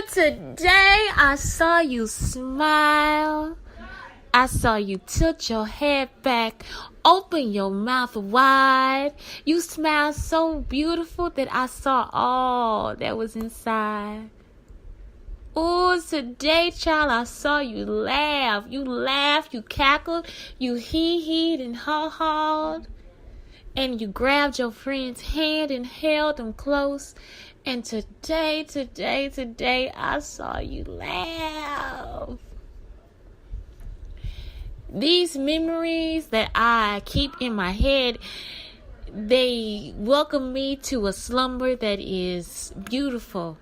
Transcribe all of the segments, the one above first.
Today I saw you smile. I saw you tilt your head back, open your mouth wide. You smiled so beautiful that I saw all that was inside. Oh, today, child, I saw you laugh. You laughed, you cackled, you hee-heed and haw-hawed. And you grabbed your friend's hand and held them close. And today, I saw you laugh. These memories that I keep in my head, they welcome me to a slumber that is beautiful.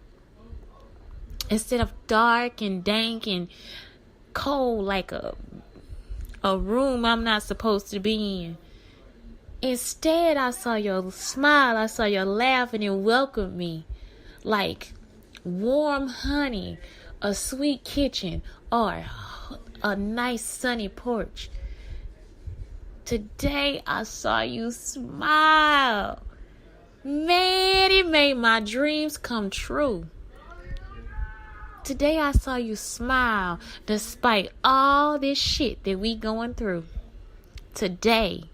Instead of dark and dank and cold like a room I'm not supposed to be in. Instead, I saw your smile, I saw your laugh, and it welcomed me like warm honey, a sweet kitchen, or a nice sunny porch. Today, I saw you smile. Man, it made my dreams come true. Today, I saw you smile despite all this shit that we going through. Today,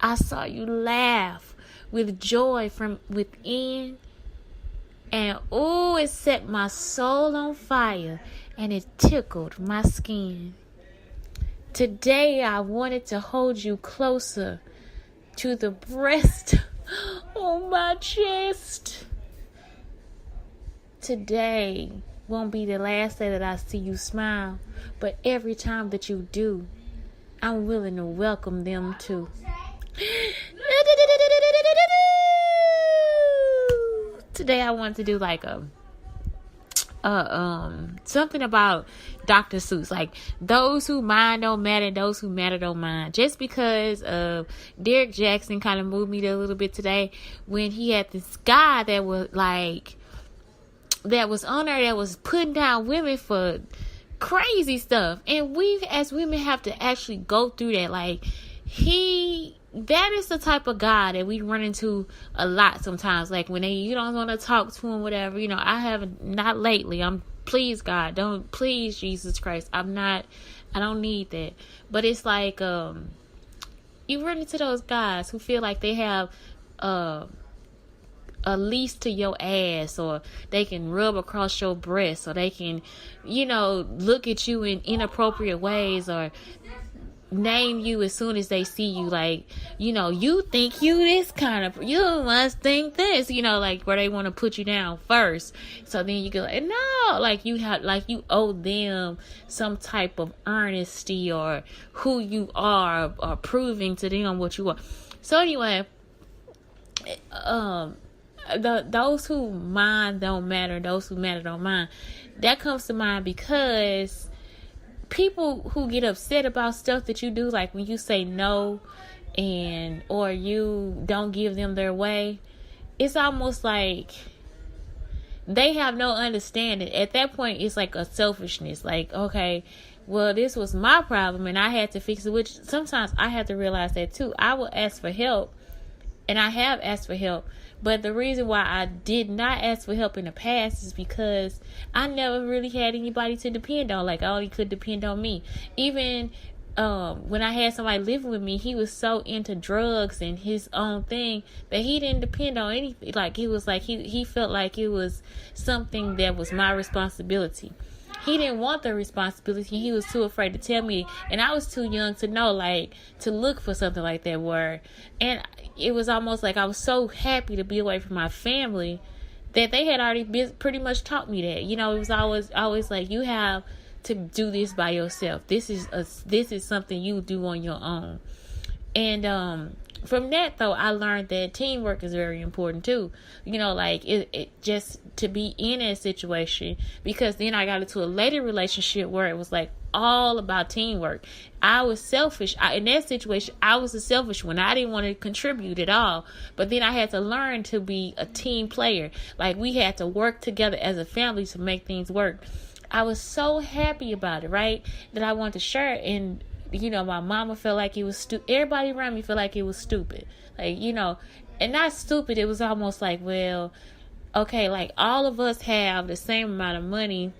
I saw you laugh with joy from within. And oh, it set my soul on fire and it tickled my skin. Today, I wanted to hold you closer to the breast on my chest. Today won't be the last day that I see you smile, but every time that you do, I'm willing to welcome them too. Today I want to do like something about Dr. Seuss, like those who mind don't matter, those who matter don't mind. Just because Derek Jackson kind of moved me a little bit today when he had this guy that was on there that was putting down women for crazy stuff, and we as women have to actually go through that. Like that is the type of guy that we run into a lot sometimes. Like when you don't want to talk to him, whatever. I haven't, not lately. Please God, please Jesus Christ. I don't need that. But it's like, you run into those guys who feel like they have, a leash to your ass, or they can rub across your breast, or they can, look at you in inappropriate ways, or name you as soon as they see you, like, you think you this kind of, you must think this, like where they want to put you down first. So then you go like, no, like you owe them some type of earnesty or who you are, or proving to them what you are. So anyway, those who mind don't matter, those who matter don't mind. That comes to mind because people who get upset about stuff that you do, like when you say no or you don't give them their way, it's almost like they have no understanding. At that point, it's like a selfishness. Like, okay, well, this was my problem and I had to fix it, which sometimes I have to realize that too. I will ask for help, and I have asked for help. But the reason why I did not ask for help in the past is because I never really had anybody to depend on. Like, I only could depend on me. Even when I had somebody living with me, he was so into drugs and his own thing that he didn't depend on anything. Like, it was like he felt like it was something that was my responsibility. He didn't want the responsibility. He was too afraid to tell me. And I was too young to know, like, to look for something like that. And it was almost like I was so happy to be away from my family that they had already pretty much taught me that. It was always like, you have to do this by yourself. This is something you do on your own. And from that, though, I learned that teamwork is very important too. Like it just to be in a situation, because then I got into a later relationship where it was like all about teamwork. I was selfish. In that situation, I was the selfish one. I didn't want to contribute at all. But then I had to learn to be a team player. Like, we had to work together as a family to make things work. I was so happy about it, right? That I wanted to share it. And my mama felt like it was stupid. Everybody around me felt like it was stupid. Like, and not stupid. It was almost like, well, okay, like all of us have the same amount of money,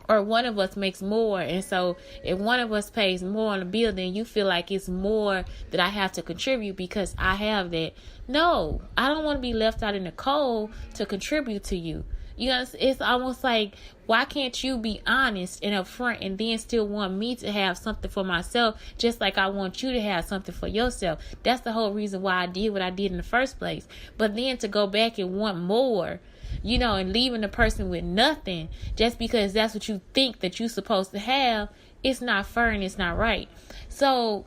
or one of us makes more, and so if one of us pays more on the bill, then you feel like it's more that I have to contribute because I have that. No, I don't want to be left out in the cold to contribute to you. You know, it's almost like, why can't you be honest and upfront and then still want me to have something for myself, just like I want you to have something for yourself? That's the whole reason why I did what I did in the first place. But then to go back and want more, you know, and leaving the person with nothing just because that's what you think that you're supposed to have, it's not fair and it's not right. So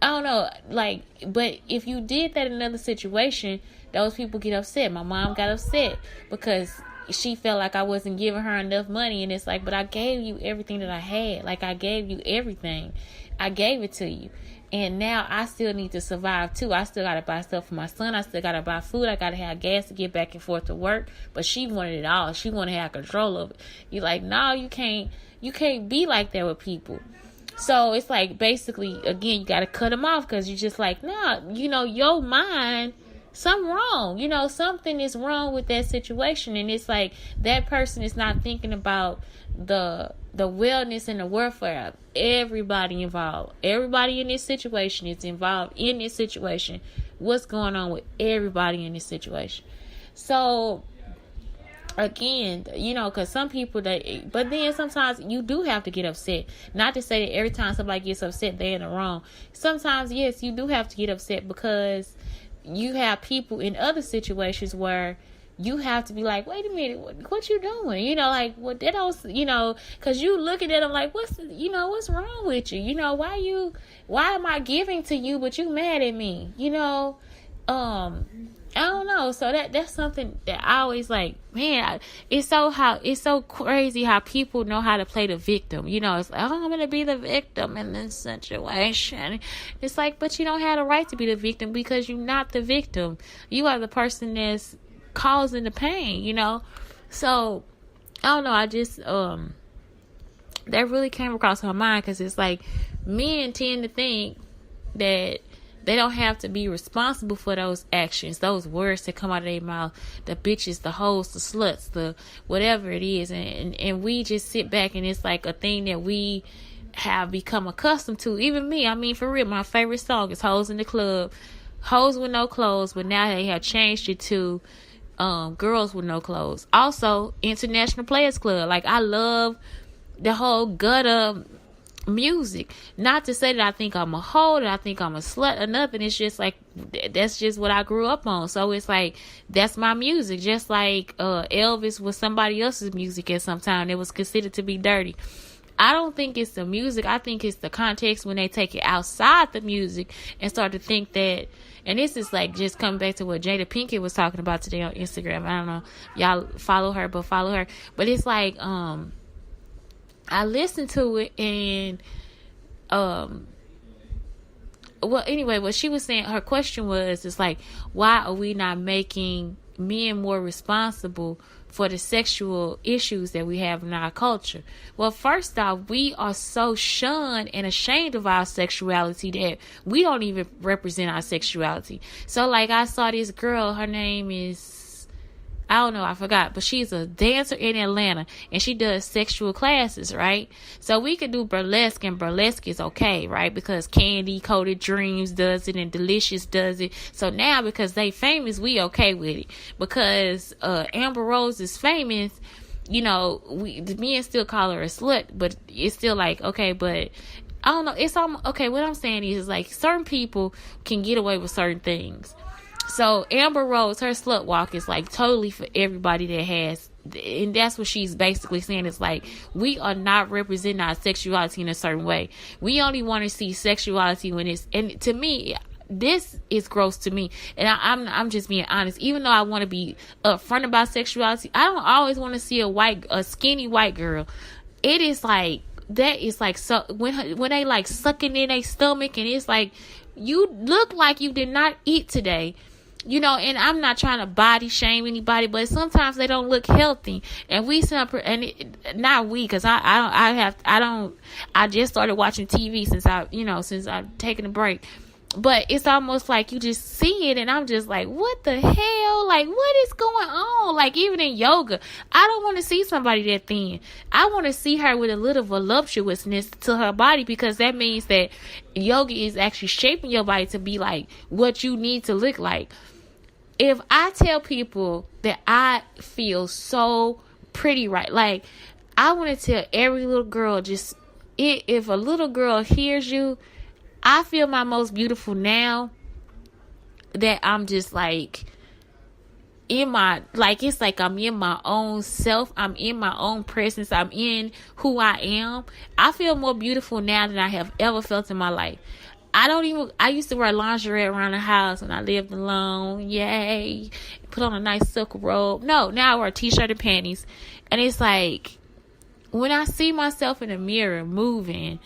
I don't know, like, but if you did that in another situation, those people get upset. My mom got upset because she felt like I wasn't giving her enough money, and it's like, but I gave you everything that I had. Like, I gave you everything. I gave it to you. And now I still need to survive too. I still gotta buy stuff for my son. I still gotta buy food. I gotta have gas to get back and forth to work. But she wanted it all. She wanted to have control of it. You're like, no, you can't be like that with people. So it's like, basically, again, you gotta cut them off, because you're just like, nah, you know, your mind, something wrong. You know, something is wrong with that situation. And it's like, that person is not thinking about the wellness and the welfare of everybody involved. Everybody in this situation is involved in this situation. What's going on with everybody in this situation? So again, you know, because some people, but then sometimes you do have to get upset. Not to say that every time somebody gets upset, they're in the wrong. Sometimes, yes, you do have to get upset, because you have people in other situations where you have to be like, wait a minute, what you doing? You know, like, what they don't, you know, because you looking at them like, what's wrong with you? You know, why am I giving to you, but you mad at me? You know, I don't know. So that's something that I always like, man, it's so crazy how people know how to play the victim. You know, it's like, oh, I'm going to be the victim in this situation. It's like, but you don't have the right to be the victim, because you're not the victim. You are the person that's causing the pain, you know? So, I don't know. I just, that really came across my mind, because it's like, men tend to think that they don't have to be responsible for those actions, those words that come out of their mouth, the bitches, the hoes, the sluts, the whatever it is. And we just sit back, and it's like a thing that we have become accustomed to. Even me, I mean, for real, my favorite song is Hoes in the Club. Hoes with no clothes, but now they have changed it to Girls with No Clothes. Also, International Players Club. Like, I love the whole gutter music. Not to say that I think I'm a hoe, that I think I'm a slut or nothing. It's just like, that's just what I grew up on. So it's like, that's my music. Just like Elvis was somebody else's music at some time. It was considered to be dirty. I don't think it's the music. I think it's the context when they take it outside the music and start to think that, and this is like just coming back to what Jada Pinkett was talking about today on Instagram. I don't know, y'all follow her. But it's like, I listened to it, and well, anyway, what she was saying, her question was, it's like, why are we not making men more responsible for the sexual issues that we have in our culture? Well, first off, we are so shunned and ashamed of our sexuality that we don't even represent our sexuality. So, like, I saw this girl, her name is, I don't know, I forgot, but she's a dancer in Atlanta, and she does sexual classes, right? So we could do burlesque, and burlesque is okay, right? Because Candy Coated Dreams does it, and Delicious does it. So now, because they famous, we okay with it. Because Amber Rose is famous, you know, the men still call her a slut, but it's still like, okay, but I don't know. It's okay. What I'm saying is like, certain people can get away with certain things. So Amber Rose, her slut walk is like totally for everybody that has, and that's what she's basically saying. It's like, we are not representing our sexuality in a certain way. We only want to see sexuality when it's, and to me, this is gross to me. And I'm just being honest. Even though I want to be upfront about sexuality, I don't always want to see a skinny white girl. It is like, that is like, so when they like sucking in their stomach, and it's like, you look like you did not eat today. You know, and I'm not trying to body shame anybody, but sometimes they don't look healthy, and because I just started watching TV since I've taken a break, But it's almost like you just see it, and I'm just like, what the hell? Like, what is going on? Like, even in yoga, I don't want to see somebody that thin. I want to see her with a little voluptuousness to her body, because that means that yoga is actually shaping your body to be like what you need to look like. If I tell people that I feel so pretty, right? Like, I want to tell every little girl, just, if a little girl hears you, I feel my most beautiful now that I'm just like in my, like, it's like I'm in my own self. I'm in my own presence. I'm in who I am. I feel more beautiful now than I have ever felt in my life. I used to wear lingerie around the house when I lived alone. Yay. Put on a nice silk robe. No, now I wear a t-shirt and panties. And it's like, when I see myself in the mirror moving,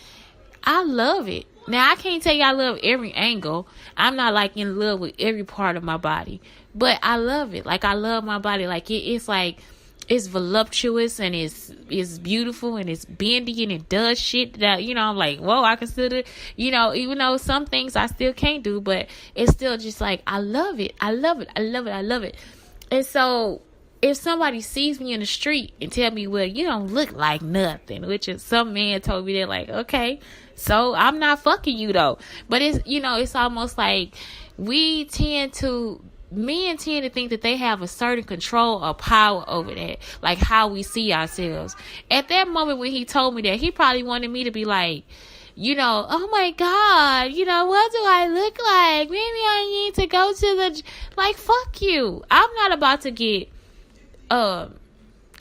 I love it. Now, I can't tell you I love every angle. I'm not like in love with every part of my body. But I love it. Like, I love my body. Like, it's like, it's voluptuous and it's beautiful and it's bendy and it does shit that, you know, I'm like, whoa, I consider, you know, even though some things I still can't do, but it's still just like, I love it. I love it. I love it. I love it. And so if somebody sees me in the street and tell me, well, you don't look like nothing, which is, some man told me, they're like, okay, so I'm not fucking you though. But it's, you know, it's almost like men tend to think that they have a certain control or power over that, like how we see ourselves. At that moment when he told me that, he probably wanted me to be like, you know, oh my God, you know, what do I look like? Maybe I need to go to the, like, fuck you. I'm not about to get, I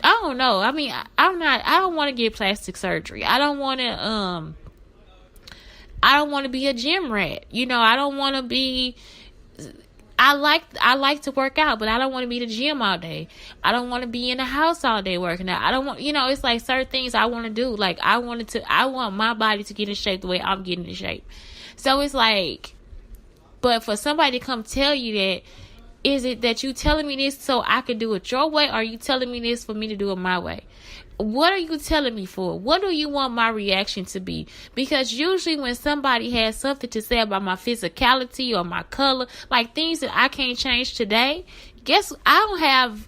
don't know. I mean, I don't want to get plastic surgery. I don't want to be a gym rat. You know, I don't want to be, I like to work out, but I don't want to be in the gym all day. I don't want to be in the house all day working out. I don't want, you know, it's like certain things I want to do. Like, I want my body to get in shape the way I'm getting in shape. So it's like, but for somebody to come tell you that, is it that you telling me this so I can do it your way, or are you telling me this for me to do it my way? What are you telling me for? What do you want my reaction to be? Because usually when somebody has something to say about my physicality or my color, like things that I can't change today, I don't have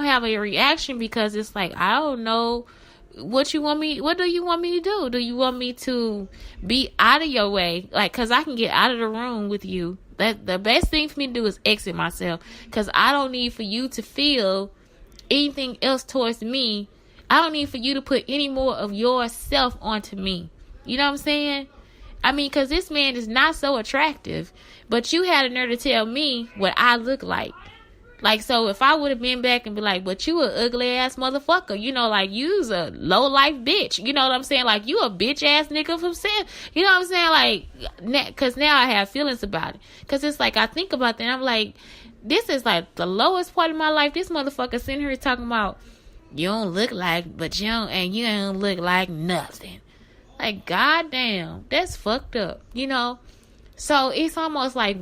a reaction, because it's like, I don't know what do you want me to do? Do you want me to be out of your way? Like, cause I can get out of the room with you. That the best thing for me to do is exit myself, because I don't need for you to feel anything else towards me. I don't need for you to put any more of yourself onto me. You know what I'm saying? I mean, because this man is not so attractive, but you had a nerve to tell me what I look like. Like, so if I would have been back and be like, but you a ugly ass motherfucker, you know, like, you's a low life bitch, you know what I'm saying? Like, you a bitch ass nigga from sin, you know what I'm saying? Like, cause now I have feelings about it. Cause it's like, I think about that and I'm like, this is like the lowest part of my life. This motherfucker sitting here talking about, you don't look like, but you don't look like nothing. Like, goddamn, that's fucked up, you know? So it's almost like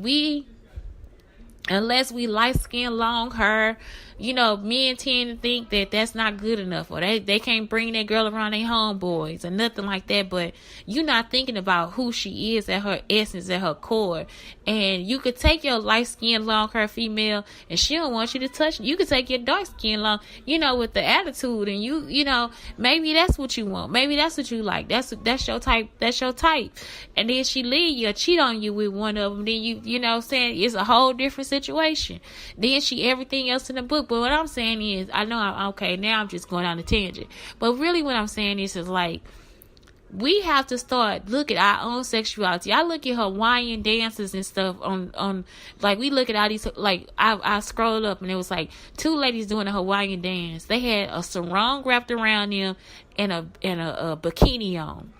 unless we light skin, long hair, you know, men tend to think that that's not good enough, or they can't bring that girl around their homeboys or nothing like that. But you're not thinking about who she is at her essence, at her core. And you could take your light skin, long hair female, and she don't want you to touch. You could take your dark skin, long, you know, with the attitude, and you know, maybe that's what you want. Maybe that's what you like. That's your type. That's your type. And then she leave you or cheat on you with one of them. Then you know what I'm saying, it's a whole different situation. Then she everything else in the book. But what I'm saying is, I know now I'm just going on a tangent. But really what I'm saying is like, we have to start look at our own sexuality. I look at Hawaiian dances and stuff on like, we look at all these, like, I scrolled up and it was like 2 ladies doing a Hawaiian dance. They had a sarong wrapped around them and a bikini on.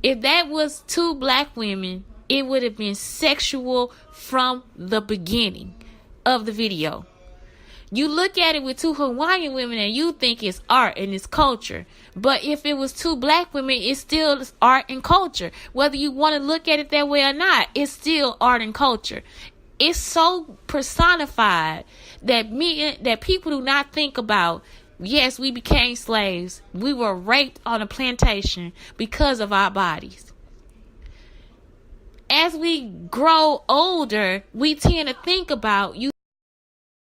If that was 2 black women, it would have been sexual from the beginning of the video. You look at it with 2 Hawaiian women and you think it's art and it's culture. But if it was 2 black women, it's still art and culture. Whether you want to look at it that way or not, it's still art and culture. It's so personified that people do not think about Yes, we became slaves. We were raped on a plantation because of our bodies. As we grow older, we tend to think about, you